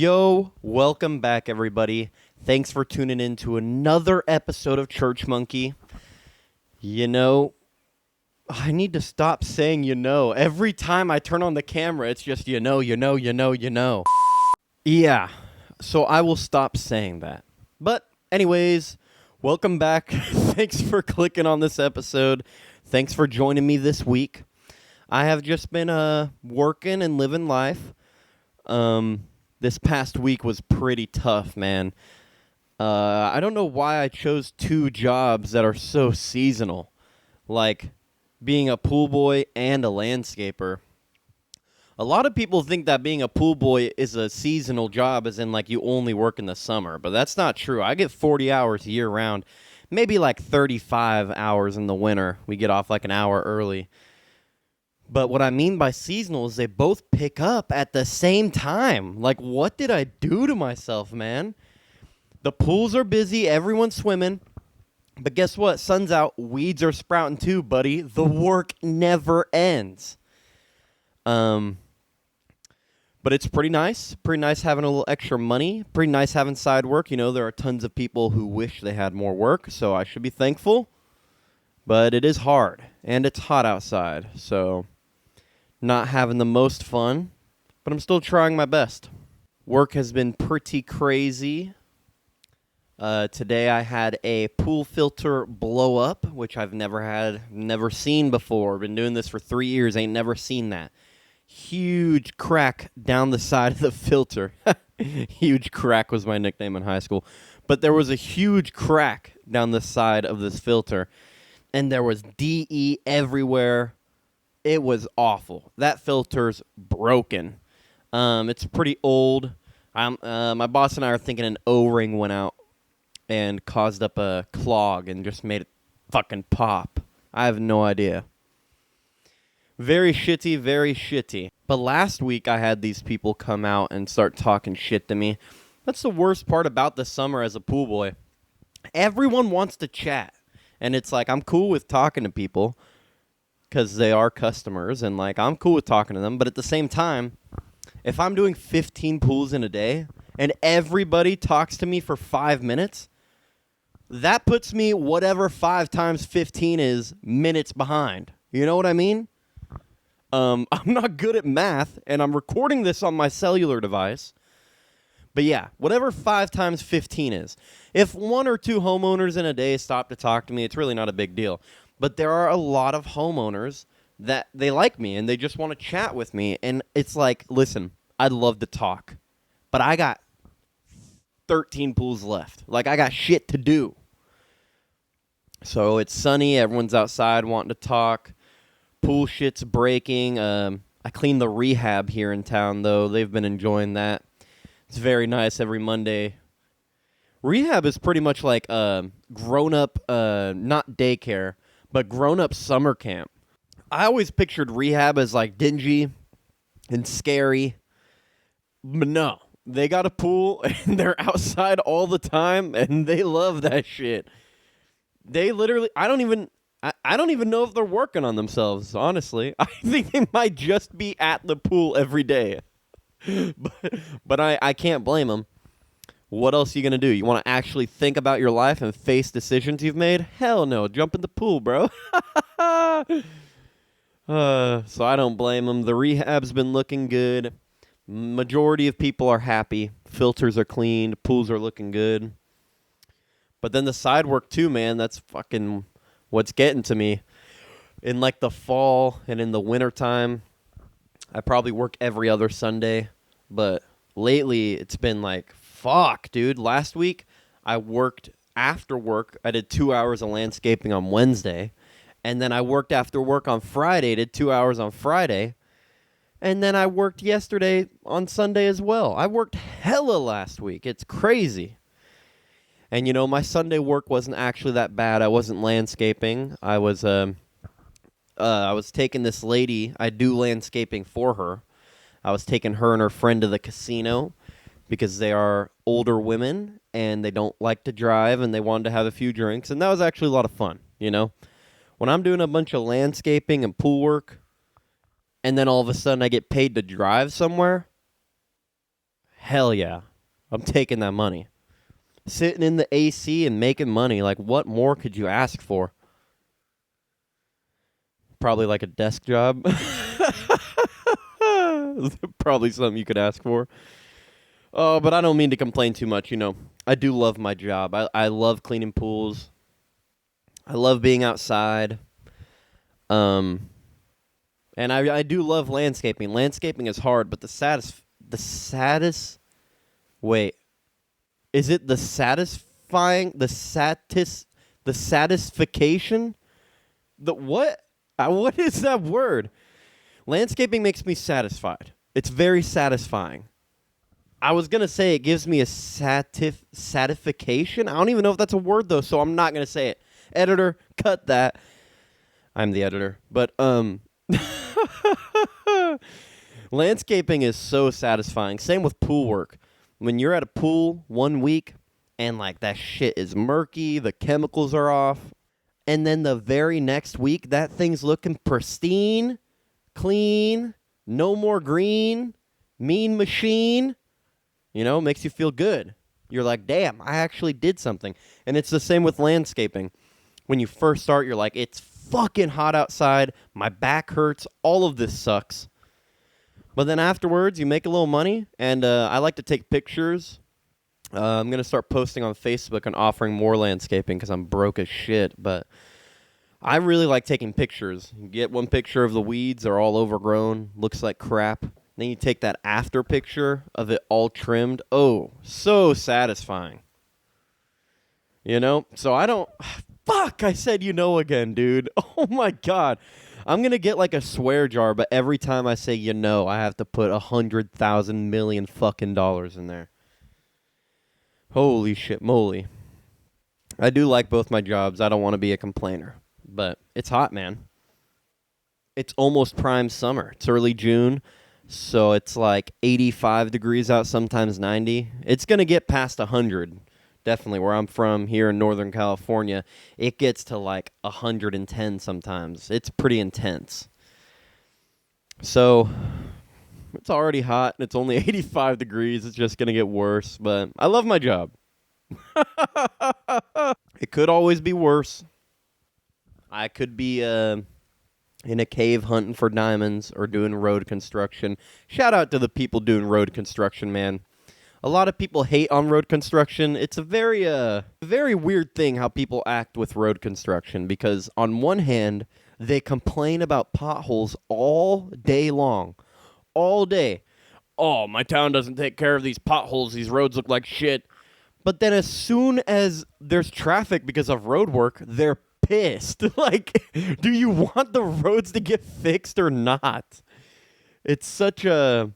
Yo, welcome back, everybody. Thanks for tuning in to another episode of ChurchMunky. You know, I need to stop saying Every time I turn on the camera, it's just you know. Yeah, so I will stop saying that. But anyways, welcome back. Thanks for clicking on this episode. Thanks for joining me this week. I have just been working and living life. This past week was pretty tough, man. I don't know why I chose two jobs that are so seasonal, like being a pool boy and a landscaper. A lot of people think that being a pool boy is a seasonal job, as in like you only work in the summer, but that's not true. I get 40 hours year round, maybe like 35 hours in the winter. We get off like an hour early. But what I mean by seasonal is they both pick up at the same time. Like, what did I do to myself, man? The pools are busy, everyone's swimming. But guess what? Sun's out, weeds are sprouting too, buddy. The work never ends. But it's pretty nice. Pretty nice having a little extra money. Pretty nice having side work. You know, there are tons of people who wish they had more work, so I should be thankful. But it is hard, and it's hot outside, so not having the most fun, but I'm still trying my best. Work has been pretty crazy. Today I had a pool filter blow up, which I've never seen before. Been doing this for 3 years, ain't never seen that. Huge crack down the side of the filter. Huge crack was my nickname in high school. But there was a huge crack down the side of this filter, and there was DE everywhere. It was awful. That filter's broken. It's pretty old. My boss and I are thinking an O-ring went out and caused up a clog and just made it fucking pop. I have no idea. Very shitty, very shitty. But last week I had these people come out and start talking shit to me. That's the worst part about the summer as a pool boy. Everyone wants to chat. And it's like, I'm cool with talking to people because they are customers, and like I'm cool with talking to them. But at the same time, if I'm doing 15 pools in a day and everybody talks to me for 5 minutes, that puts me whatever 5 times 15 is minutes behind. You know what I mean? I'm not good at math, and I'm recording this on my cellular device. But yeah, whatever 5 times 15 is. If 1 or 2 homeowners in a day stop to talk to me, it's really not a big deal. But there are a lot of homeowners that they like me and they just want to chat with me. And it's like, listen, I'd love to talk, but I got 13 pools left. Like, I got shit to do. So it's sunny. Everyone's outside wanting to talk. Pool shit's breaking. I clean the rehab here in town, though. They've been enjoying that. It's very nice every Monday. Rehab is pretty much like grown-up, not daycare, but grown-up summer camp. I always pictured rehab as like dingy and scary. But no, they got a pool and they're outside all the time and they love that shit. They literally, I don't even know if they're working on themselves, honestly. I think they might just be at the pool every day. But I can't blame them. What else are you going to do? You want to actually think about your life and face decisions you've made? Hell no. Jump in the pool, bro. So I don't blame them. The rehab's been looking good. Majority of people are happy. Filters are cleaned. Pools are looking good. But then the side work too, man. That's fucking what's getting to me. In like the fall and in the wintertime, I probably work every other Sunday. But lately it's been like, fuck, dude. Last week, I worked after work. I did 2 hours of landscaping on Wednesday. And then I worked after work on Friday, did 2 hours on Friday. And then I worked yesterday on Sunday as well. I worked hella last week. It's crazy. And, you know, my Sunday work wasn't actually that bad. I wasn't landscaping. I was taking this lady. I do landscaping for her. I was taking her and her friend to the casino, because they are older women and they don't like to drive and they wanted to have a few drinks. And that was actually a lot of fun, you know? When I'm doing a bunch of landscaping and pool work and then all of a sudden I get paid to drive somewhere, hell yeah, I'm taking that money. Sitting in the AC and making money, like what more could you ask for? Probably like a desk job. Probably something you could ask for. Oh, but I don't mean to complain too much, I do love my job. I love cleaning pools. I love being outside. And I do love landscaping. Landscaping is hard, but the saddest, wait, is it the satisfying, the satisfaction? What is that word? Landscaping makes me satisfied. It's very satisfying. I was going to say it gives me a satisfaction. I don't even know if that's a word, though, so I'm not going to say it. Editor, cut that. I'm the editor. But, landscaping is so satisfying. Same with pool work. When you're at a pool 1 week and, like, that shit is murky, the chemicals are off, and then the very next week, that thing's looking pristine, clean, no more green, mean machine, makes you feel good. You're like, damn, I actually did something. And it's the same with landscaping. When you first start, you're like, it's fucking hot outside, my back hurts, all of this sucks. But then afterwards, you make a little money, and I like to take pictures. I'm going to start posting on Facebook and offering more landscaping because I'm broke as shit. But I really like taking pictures. You get one picture of the weeds, they're all overgrown, looks like crap. Then you take that after picture of it all trimmed. Oh, so satisfying. So I don't... Fuck, I said again, dude. Oh, my God. I'm going to get like a swear jar, but every time I say I have to put 100,000 million fucking dollars in there. Holy shit moly. I do like both my jobs. I don't want to be a complainer. But it's hot, man. It's almost prime summer. It's early June, so it's like 85 degrees out, sometimes 90. It's going to get past 100. Definitely, where I'm from here in Northern California, it gets to like 110 sometimes. It's pretty intense. So, it's already hot, and it's only 85 degrees. It's just going to get worse, but I love my job. It could always be worse. I could be in a cave hunting for diamonds or doing road construction. Shout out to the people doing road construction, man. A lot of people hate on road construction. It's a very weird thing how people act with road construction because on one hand, they complain about potholes all day long. All day. Oh, my town doesn't take care of these potholes. These roads look like shit. But then as soon as there's traffic because of road work, they're pissed. Like, do you want the roads to get fixed or not? It's such a...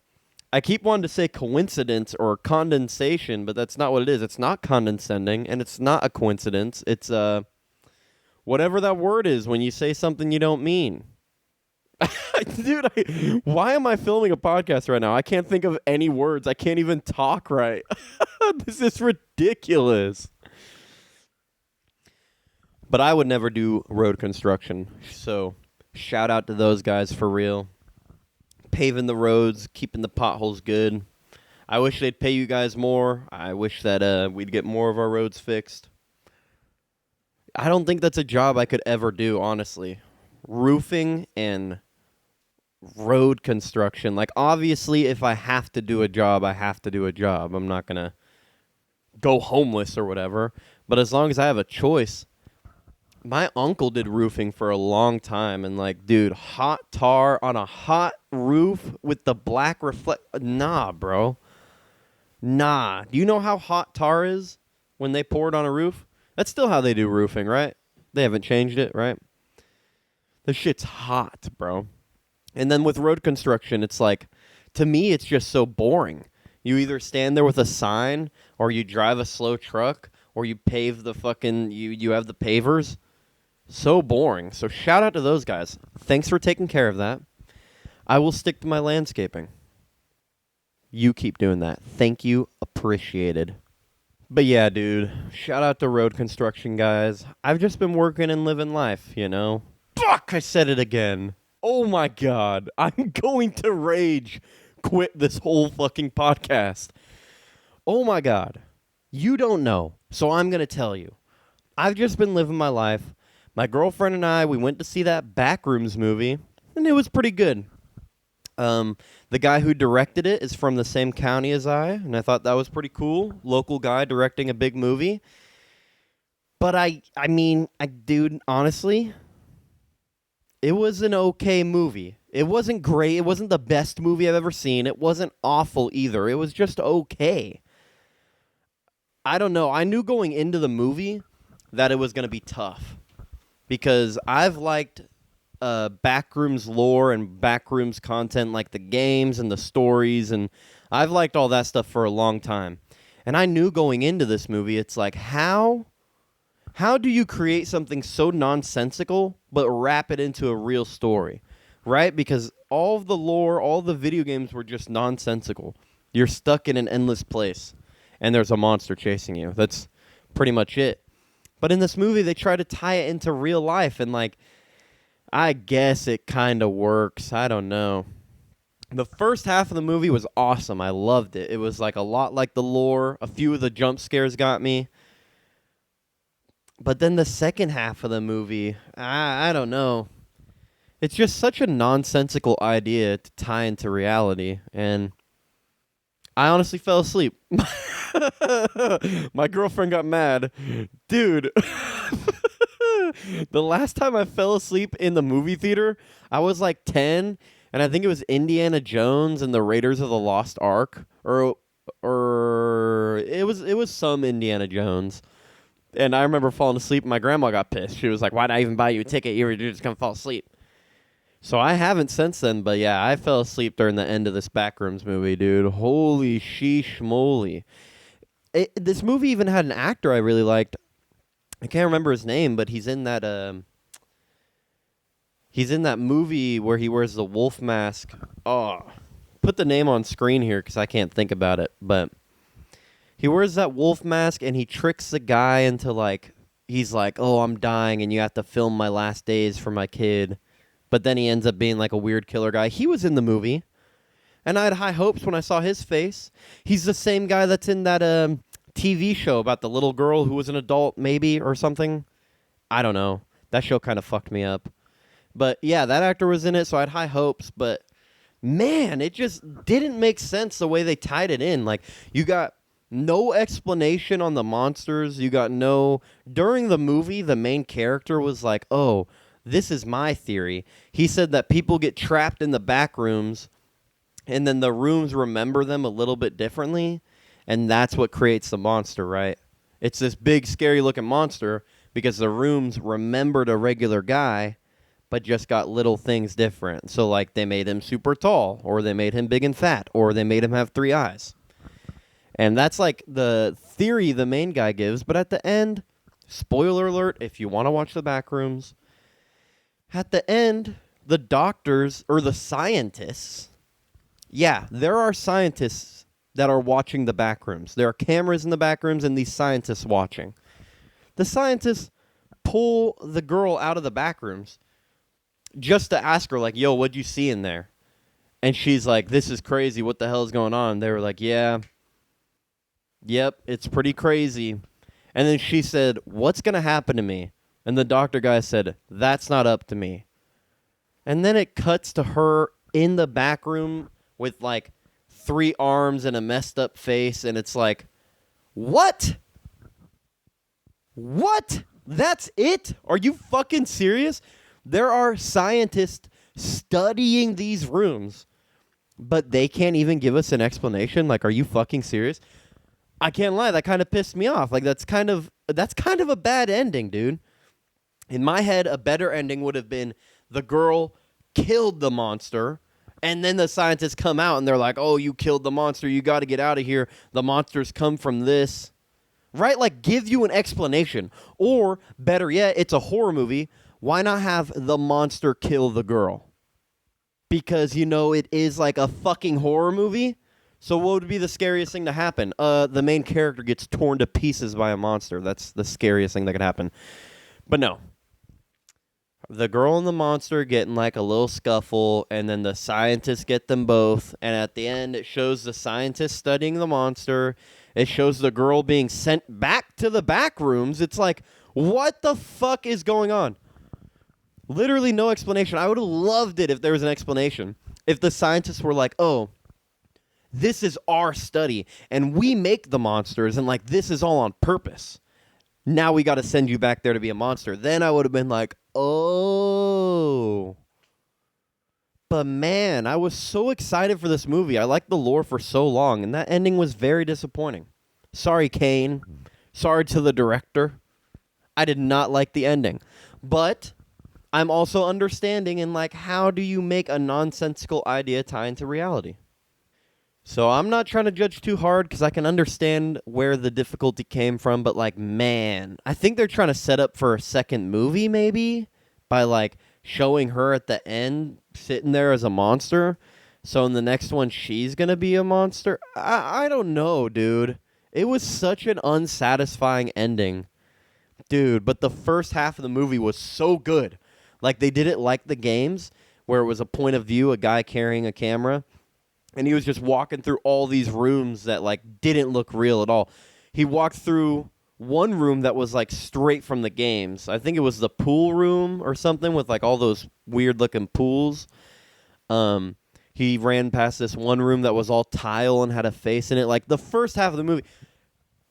I keep wanting to say coincidence or condensation, but that's not what it is. It's not condescending, and it's not a coincidence. It's whatever that word is when you say something you don't mean. Dude, why am I filming a podcast right now? I can't think of any words. I can't even talk right. This is ridiculous. But I would never do road construction, so shout out to those guys for real. Paving the roads, keeping the potholes good. I wish they'd pay you guys more. I wish that we'd get more of our roads fixed. I don't think that's a job I could ever do, honestly. Roofing and road construction. Like, obviously, if I have to do a job, I have to do a job. I'm not going to go homeless or whatever. But as long as I have a choice... My uncle did roofing for a long time, and like, dude, hot tar on a hot roof with the black Nah, bro. Nah. Do you know how hot tar is when they pour it on a roof? That's still how they do roofing, right? They haven't changed it, right? The shit's hot, bro. And then with road construction, it's like, to me, it's just so boring. You either stand there with a sign, or you drive a slow truck, or you pave the fucking, you have the pavers. So boring. So shout out to those guys. Thanks for taking care of that. I will stick to my landscaping. You keep doing that. Thank you. Appreciated. But yeah, dude. Shout out to road construction guys. I've just been working and living life, Fuck, I said it again. Oh my God. I'm going to rage quit this whole fucking podcast. Oh my God. You don't know. So I'm going to tell you. I've just been living my life. My girlfriend and I, we went to see that Backrooms movie, and it was pretty good. The guy who directed it is from the same county as I, and I thought that was pretty cool. Local guy directing a big movie. But dude, honestly, it was an okay movie. It wasn't great. It wasn't the best movie I've ever seen. It wasn't awful either. It was just okay. I don't know. I knew going into the movie that it was going to be tough because I've liked Backrooms lore and Backrooms content, like the games and the stories, and I've liked all that stuff for a long time. And I knew going into this movie, it's like, how do you create something so nonsensical but wrap it into a real story, right? Because all of the lore, all the video games were just nonsensical. You're stuck in an endless place, and there's a monster chasing you. That's pretty much it. But in this movie, they try to tie it into real life, and, like, I guess it kind of works. I don't know. The first half of the movie was awesome. I loved it. It was, like, a lot like the lore. A few of the jump scares got me. But then the second half of the movie, I don't know. It's just such a nonsensical idea to tie into reality, and I honestly fell asleep. My girlfriend got mad. Dude, the last time I fell asleep in the movie theater, I was like 10, and I think it was Indiana Jones and the Raiders of the Lost Ark, or it was some Indiana Jones. And I remember falling asleep, and my grandma got pissed. She was like, "Why'd I even buy you a ticket? You're just going to fall asleep." So I haven't since then, but yeah, I fell asleep during the end of this Backrooms movie, dude. Holy sheesh moly. This movie even had an actor I really liked. I can't remember his name, but he's in that movie where he wears the wolf mask. Oh, put the name on screen here because I can't think about it, but he wears that wolf mask, and he tricks the guy into, like, he's like, "Oh, I'm dying, and you have to film my last days for my kid." But then he ends up being, like, a weird killer guy. He was in the movie, and I had high hopes when I saw his face. He's the same guy that's in that TV show about the little girl who was an adult, maybe, or something. I don't know. That show kind of fucked me up. But, yeah, that actor was in it, so I had high hopes. But, man, it just didn't make sense the way they tied it in. Like, you got no explanation on the monsters. You got no... During the movie, the main character was like, "Oh, this is my theory." He said that people get trapped in the back rooms, and then the rooms remember them a little bit differently, and that's what creates the monster, right? It's this big, scary-looking monster because the rooms remembered a regular guy, but just got little things different. So, like, they made him super tall, or they made him big and fat, or they made him have 3 eyes. And that's, like, the theory the main guy gives. But at the end, spoiler alert, if you want to watch the Backrooms, at the end, the doctors, or the scientists, yeah, there are scientists that are watching the Backrooms. There are cameras in the Backrooms and these scientists watching. The scientists pull the girl out of the Backrooms just to ask her, like, "Yo, what'd you see in there?" And she's like, "This is crazy. What the hell is going on?" They were like, "Yeah. Yep, it's pretty crazy." And then she said, "What's going to happen to me?" And the doctor guy said, "That's not up to me." And then it cuts to her in the back room with, like, 3 arms and a messed up face. And it's like, what? What? That's it? Are you fucking serious? There are scientists studying these rooms, but they can't even give us an explanation. Like, are you fucking serious? I can't lie, that kind of pissed me off. Like, that's kind of a bad ending, dude. In my head, a better ending would have been the girl killed the monster, and then the scientists come out and they're like, "Oh, you killed the monster. You got to get out of here. The monsters come from this." Right? Like, give you an explanation. Or, better yet, it's a horror movie. Why not have the monster kill the girl? Because, it is like a fucking horror movie. So what would be the scariest thing to happen? The main character gets torn to pieces by a monster. That's the scariest thing that could happen. But no. The girl and the monster get in like a little scuffle, and then the scientists get them both. And at the end, it shows the scientists studying the monster, It shows the girl being sent back to the Backrooms. It's like, what the fuck is going on? Literally no explanation. I would have loved it if there was an explanation. If the scientists were like, oh, this is our study, and we make the monsters, and like this is all on purpose. Now we got to send you back there to be a monster. Then I would have been like, oh. But man, I was so excited for this movie. I liked the lore for so long, and that ending was very disappointing. Sorry, Kane. Sorry to the director. I did not like the ending. But I'm also understanding in like, how do you make a nonsensical idea tie into reality? So I'm not trying to judge too hard because I can understand where the difficulty came from. But like, man, I think they're trying to set up for a second movie maybe by like showing her at the end sitting there as a monster. So in the next one, she's going to be a monster. I don't know, dude. It was such an unsatisfying ending. Dude, but the first half of the movie was so good. Like, they did it like the games, where it was a point of view, a guy carrying a camera, and he was just walking through all these rooms that, like, didn't look real at all. He walked through one room that was, like, straight from the games. I think it was the pool room or something with, like, all those weird-looking pools. He ran past this one room that was all tile and had a face in it. Like, the first half of the movie,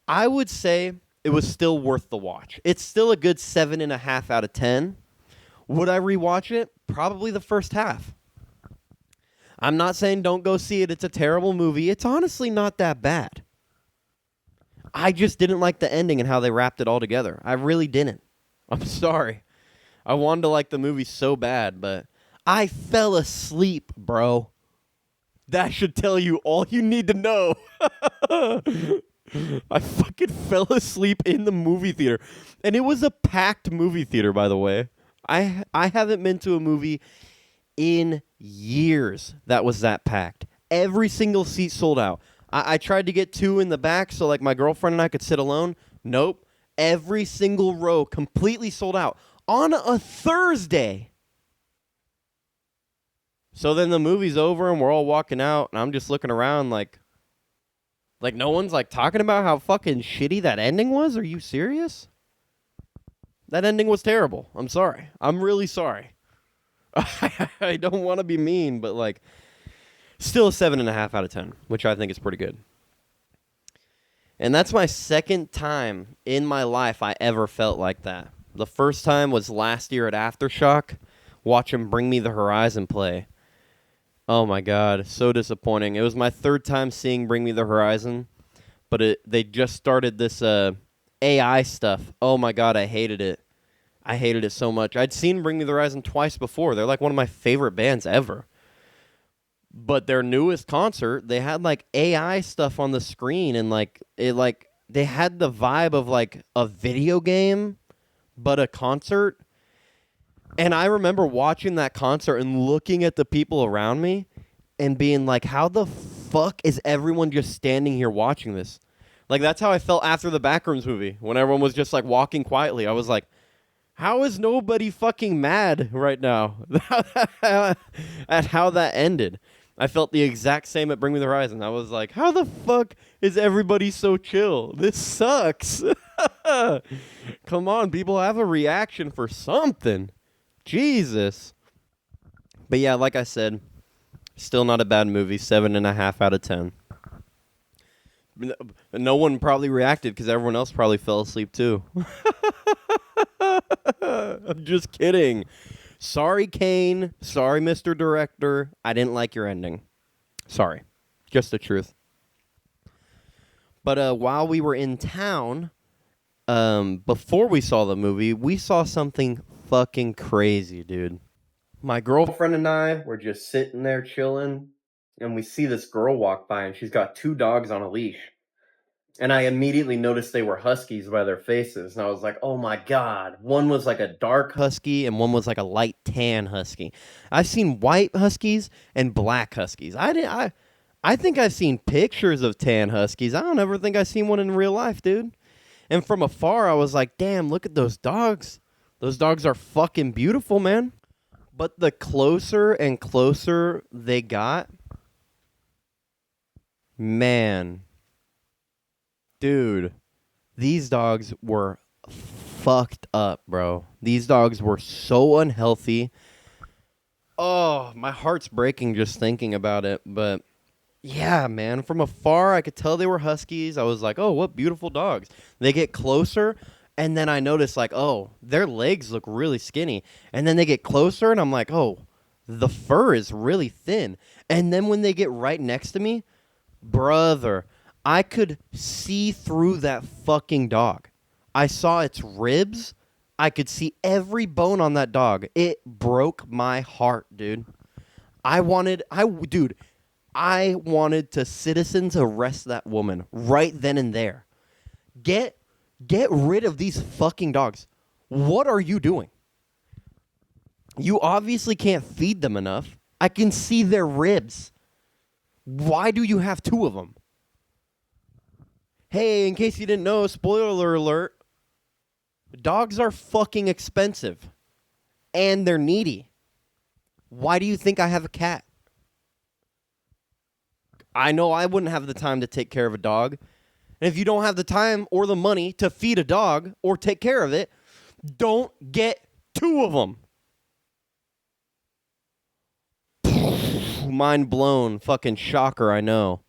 I would say it was still worth the watch. It's still a good 7.5 out of 10. Would I rewatch it? Probably the first half. I'm not saying don't go see it. It's a terrible movie. It's honestly not that bad. I just didn't like the ending and how they wrapped it all together. I really didn't. I'm sorry. I wanted to like the movie so bad, but I fell asleep, bro. That should tell you all you need to know. I fucking fell asleep in the movie theater. And it was a packed movie theater, by the way. I haven't been to a movie in years that was that packed. Every single seat sold out. I tried to get 2 in the back so like my girlfriend and I could sit alone. Nope. Every single row completely sold out on a Thursday. So then the movie's over and we're all walking out and I'm just looking around like no one's like talking about how fucking shitty that ending was? Are you serious? That ending was terrible. I'm sorry. I'm really sorry. I don't want to be mean, but like still a 7.5 out of 10, which I think is pretty good. And that's my second time in my life I ever felt like that. The first time was last year at Aftershock, watching Bring Me the Horizon play. Oh my God, so disappointing. It was my third time seeing Bring Me the Horizon, but they just started this AI stuff. Oh my God, I hated it. I hated it so much. I'd seen Bring Me the Horizon twice before. They're like one of my favorite bands ever. But their newest concert, they had like AI stuff on the screen and like they had the vibe of like a video game, but a concert. And I remember watching that concert and looking at the people around me and being like, how the fuck is everyone just standing here watching this? Like, that's how I felt after the Backrooms movie, when everyone was just like walking quietly. I was like, how is nobody fucking mad right now at how that ended? I felt the exact same at Bring Me the Horizon. I was like, how the fuck is everybody so chill? This sucks. Come on, people, have a reaction for something. Jesus. But yeah, like I said, still not a bad movie. 7.5 out of 10. No one probably reacted because everyone else probably fell asleep too. I'm just kidding. Sorry, Kane. Sorry, Mr. Director. I didn't like your ending. Sorry. Just the truth. But while we were in town, before we saw the movie, we saw something fucking crazy, dude. My girlfriend and I were just sitting there chilling, and we see this girl walk by, and she's got 2 dogs on a leash. And I immediately noticed they were huskies by their faces. And I was like, oh my God. One was like a dark husky and one was like a light tan husky. I've seen white huskies and black huskies. I think I've seen pictures of tan huskies. I don't ever think I've seen one in real life, dude. And from afar, I was like, damn, look at those dogs. Those dogs are fucking beautiful, man. But the closer and closer they got, man, Dude, these dogs were fucked up, bro. These dogs were so unhealthy. Oh, my heart's breaking just thinking about it. But yeah, man, from afar, I could tell they were huskies. I was like, oh, what beautiful dogs. They get closer, and then I notice, like, oh, their legs look really skinny. And then they get closer, and I'm like, oh, the fur is really thin. And then when they get right next to me, brother, I could see through that fucking dog. I saw its ribs. I could see every bone on that dog. It broke my heart, dude. Dude, I wanted to citizens arrest that woman right then and there. Get get rid of these fucking dogs. What are you doing? You obviously can't feed them enough. I can see their ribs. Why do you have two of them? Hey, in case you didn't know, spoiler alert, dogs are fucking expensive. And they're needy. Why do you think I have a cat? I know I wouldn't have the time to take care of a dog. And if you don't have the time or the money to feed a dog or take care of it, don't get two of them. Mind blown. Fucking shocker, I know.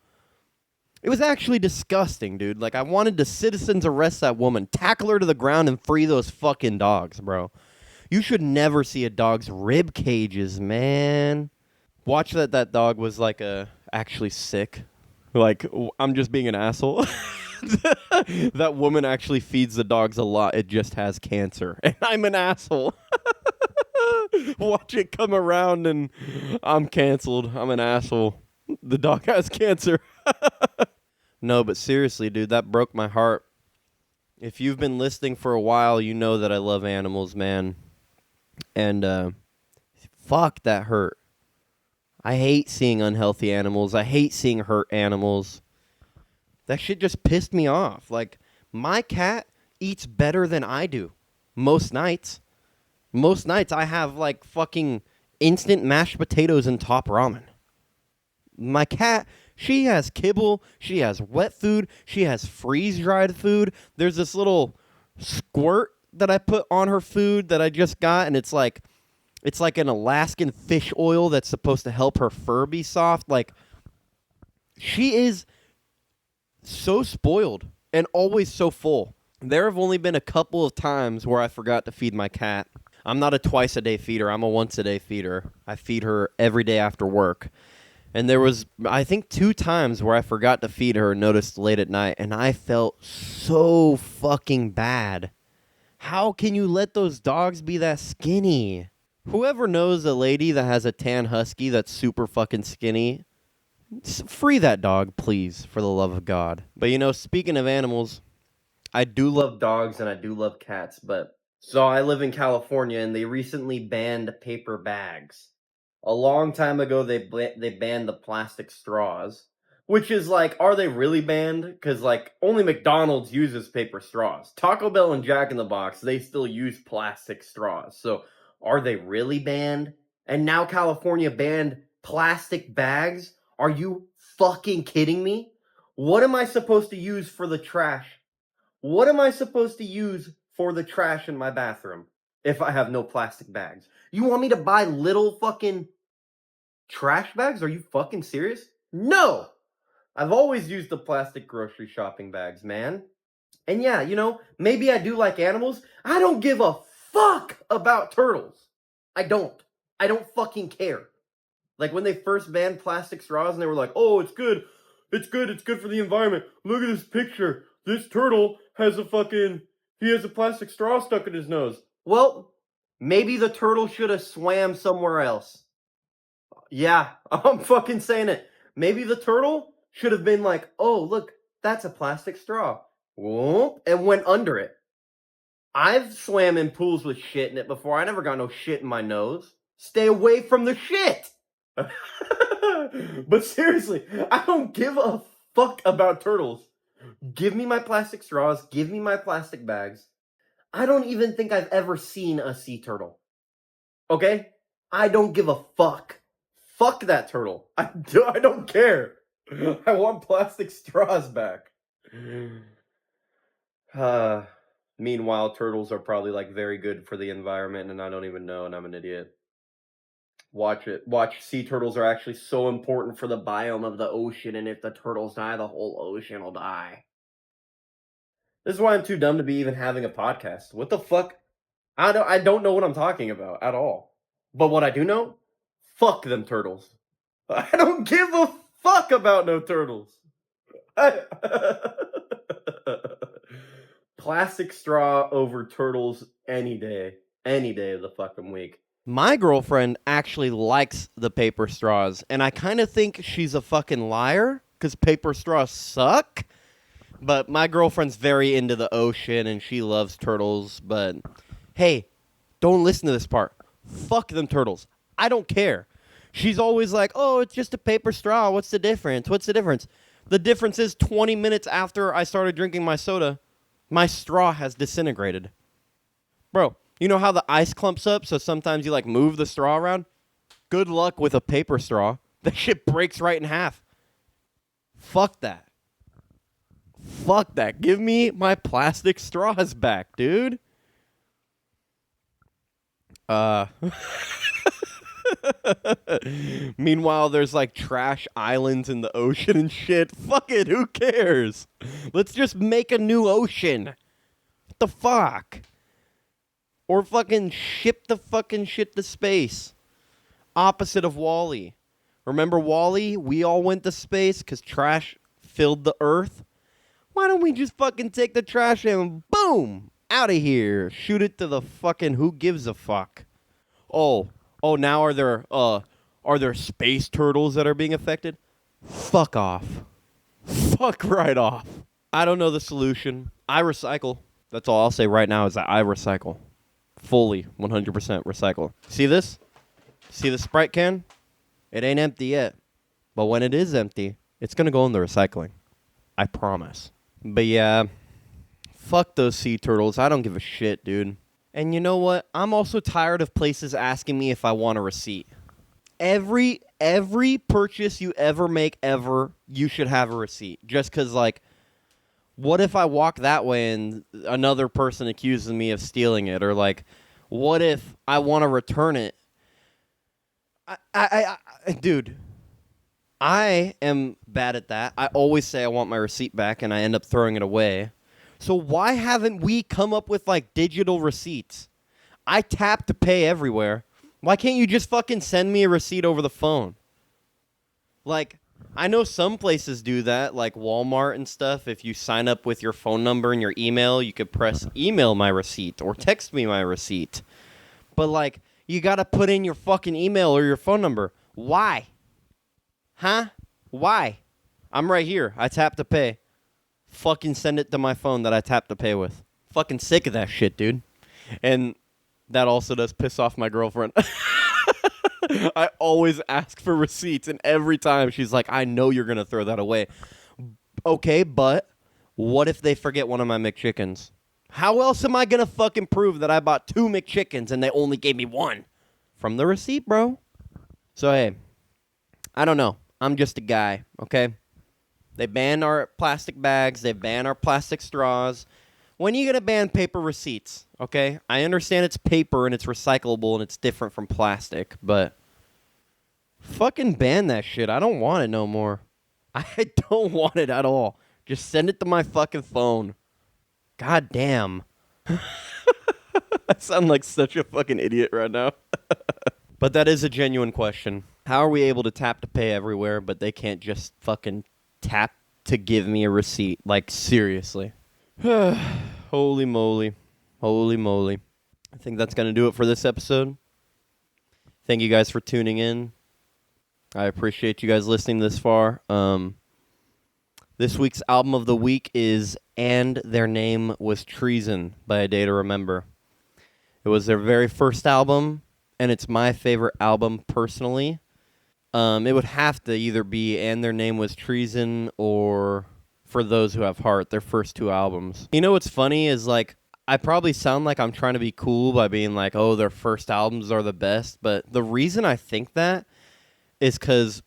It was actually disgusting, dude. Like, I wanted to citizens arrest that woman, tackle her to the ground, and free those fucking dogs, bro. You should never see a dog's rib cages, man. Watch that dog was, like, actually sick. Like, I'm just being an asshole. That woman actually feeds the dogs a lot. It just has cancer. And I'm an asshole. Watch it come around and I'm canceled. I'm an asshole. The dog has cancer. No, but seriously, dude, that broke my heart. If you've been listening for a while, you know that I love animals, man. And fuck, that hurt. I hate seeing unhealthy animals. I hate seeing hurt animals. That shit just pissed me off. Like, my cat eats better than I do. Most nights. Most nights I have, like, fucking instant mashed potatoes and top ramen. My cat, she has kibble. She has wet food. She has freeze-dried food. There's this little squirt that I put on her food that I just got, and it's like an Alaskan fish oil that's supposed to help her fur be soft. Like, she is so spoiled and always so full. There have only been a couple of times where I forgot to feed my cat. I'm not a twice-a-day feeder. I'm a once-a-day feeder. I feed her every day after work. And there was, I think, 2 times where I forgot to feed her, noticed late at night, and I felt so fucking bad. How can you let those dogs be that skinny? Whoever knows a lady that has a tan husky that's super fucking skinny, free that dog, please, for the love of God. But, you know, speaking of animals, I do love dogs and I do love cats, but so I live in California and they recently banned paper bags. A long time ago, they banned the plastic straws, which is like, are they really banned? Because like only McDonald's uses paper straws. Taco Bell and Jack in the Box, they still use plastic straws. So are they really banned? And now California banned plastic bags? Are you fucking kidding me? What am I supposed to use for the trash? What am I supposed to use for the trash in my bathroom if I have no plastic bags? You want me to buy little fucking trash bags? Are you fucking serious? No! I've always used the plastic grocery shopping bags, man. And yeah, you know, maybe I do like animals. I don't give a fuck about turtles. I don't. I don't fucking care. Like when they first banned plastic straws and they were like, oh, it's good. It's good. It's good for the environment. Look at this picture. This turtle has he has a plastic straw stuck in his nose. Well, maybe the turtle should have swam somewhere else. Yeah, I'm fucking saying it. Maybe the turtle should have been like, oh, look, that's a plastic straw. Whoop, and went under it. I've swam in pools with shit in it before. I never got no shit in my nose. Stay away from the shit. But seriously, I don't give a fuck about turtles. Give me my plastic straws. Give me my plastic bags. I don't even think I've ever seen a sea turtle. Okay? I don't give a fuck. Fuck that turtle. I don't care. I want plastic straws back. Meanwhile, turtles are probably like very good for the environment, and I don't even know, and I'm an idiot. Watch it. Watch. Sea turtles are actually so important for the biome of the ocean, and if the turtles die, the whole ocean will die. This is why I'm too dumb to be even having a podcast. What the fuck? I don't know what I'm talking about at all. But what I do know, fuck them turtles. I don't give a fuck about no turtles. Plastic straw over turtles any day. Any day of the fucking week. My girlfriend actually likes the paper straws, and I kind of think she's a fucking liar because paper straws suck. But my girlfriend's very into the ocean, and she loves turtles. But hey, don't listen to this part. Fuck them turtles. I don't care. She's always like, oh, it's just a paper straw. What's the difference? What's the difference? The difference is 20 minutes after I started drinking my soda, my straw has disintegrated. Bro, you know how the ice clumps up, so sometimes you like move the straw around? Good luck with a paper straw. That shit breaks right in half. Fuck that. Fuck that. Give me my plastic straws back, dude. Meanwhile, there's like trash islands in the ocean and shit. Fuck it, who cares? Let's just make a new ocean. What the fuck? Or fucking ship the fucking shit to space. Opposite of WALL-E. Remember WALL-E? We all went to space because trash filled the earth. Why don't we just fucking take the trash and boom, out of here. Shoot it to the fucking who gives a fuck. Oh, now are there space turtles that are being affected? Fuck off. Fuck right off. I don't know the solution. I recycle. That's all I'll say right now is that I recycle. Fully, 100% recycle. See this? See the Sprite can? It ain't empty yet. But when it is empty, it's going to go in the recycling. I promise. But yeah, fuck those sea turtles. I don't give a shit, dude. And you know what? I'm also tired of places asking me if I want a receipt. Every purchase you ever make ever, you should have a receipt. Just because, like, what if I walk that way and another person accuses me of stealing it? Or, like, what if I want to return it? Dude, I am bad at that. I always say I want my receipt back, and I end up throwing it away. So why haven't we come up with, like, digital receipts? I tap to pay everywhere. Why can't you just fucking send me a receipt over the phone? Like, I know some places do that, like Walmart and stuff. If you sign up with your phone number and your email, you could press email my receipt or text me my receipt. But, like, you got to put in your fucking email or your phone number. Why? Huh? Why? I'm right here. I tap to pay. Fucking send it to my phone that I tap to pay with. Fucking sick of that shit, dude. And that also does piss off my girlfriend. I always ask for receipts, and every time she's like, I know you're going to throw that away. Okay, but what if they forget one of my McChickens? How else am I going to fucking prove that I bought 2 McChickens and they only gave me 1? From the receipt, bro. So, hey, I don't know. I'm just a guy, okay? They ban our plastic bags. They ban our plastic straws. When are you going to ban paper receipts, okay? I understand it's paper and it's recyclable and it's different from plastic, but fucking ban that shit. I don't want it no more. I don't want it at all. Just send it to my fucking phone. God damn. I sound like such a fucking idiot right now. But that is a genuine question. How are we able to tap to pay everywhere, but they can't just fucking tap to give me a receipt? Like, seriously. Holy moly. Holy moly. I think that's going to do it for this episode. Thank you guys for tuning in. I appreciate you guys listening this far. This week's album of the week is And Their Name Was Treason by A Day to Remember. It was their very first album, and it's my favorite album personally. It would have to either be And Their Name Was Treason or For Those Who Have Heart, their first 2 albums. You know what's funny is, like, I probably sound like I'm trying to be cool by being like, oh, their first albums are the best, but the reason I think that is because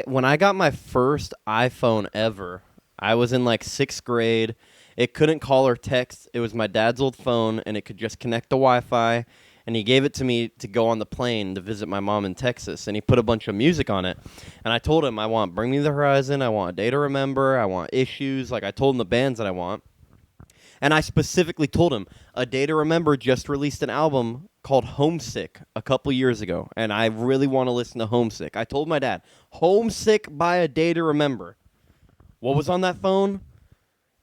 when I got my first iPhone ever, I was in, like, 6th grade, It couldn't call or text. It was my dad's old phone, and it could just connect to Wi-Fi. And he gave it to me to go on the plane to visit my mom in Texas. And he put a bunch of music on it. And I told him I want Bring Me the Horizon. I want A Day to Remember. I want Issues. Like, I told him the bands that I want. And I specifically told him A Day to Remember just released an album called Homesick a couple years ago. And I really want to listen to Homesick. I told my dad, Homesick by A Day to Remember. What was on that phone?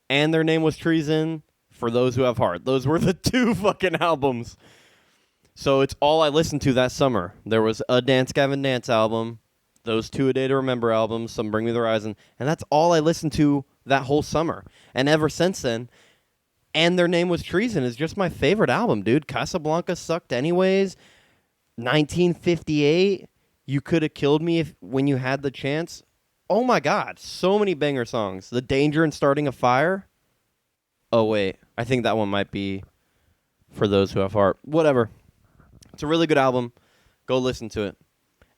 And Their Name Was Treason, For Those Who Have Heart. Those were the 2 fucking albums. So it's all I listened to that summer. There was a Dance Gavin Dance album, those 2 A Day to Remember albums, some Bring Me the Horizon, and that's all I listened to that whole summer. And ever since then, And Their Name Was Treason is just my favorite album, dude. Casablanca sucked anyways. 1958, You Could Have Killed Me When You Had the Chance. Oh my God, so many banger songs. The Danger in Starting a Fire. Oh wait, I think that one might be For Those Who Have Heart. Whatever. It's a really good album. Go listen to it.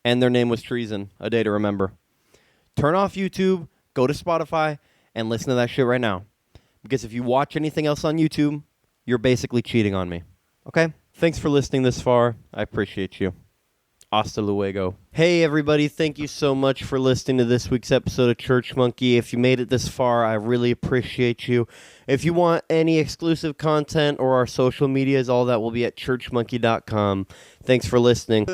And Their Name Was Treason, A Day to Remember. Turn off YouTube, go to Spotify, and listen to that shit right now. Because if you watch anything else on YouTube, you're basically cheating on me. Okay? Thanks for listening this far. I appreciate you. Hasta luego. Hey, everybody. Thank you so much for listening to this week's episode of ChurchMunky. If you made it this far, I really appreciate you. If you want any exclusive content or our social medias, all that will be at churchmunky.com. Thanks for listening.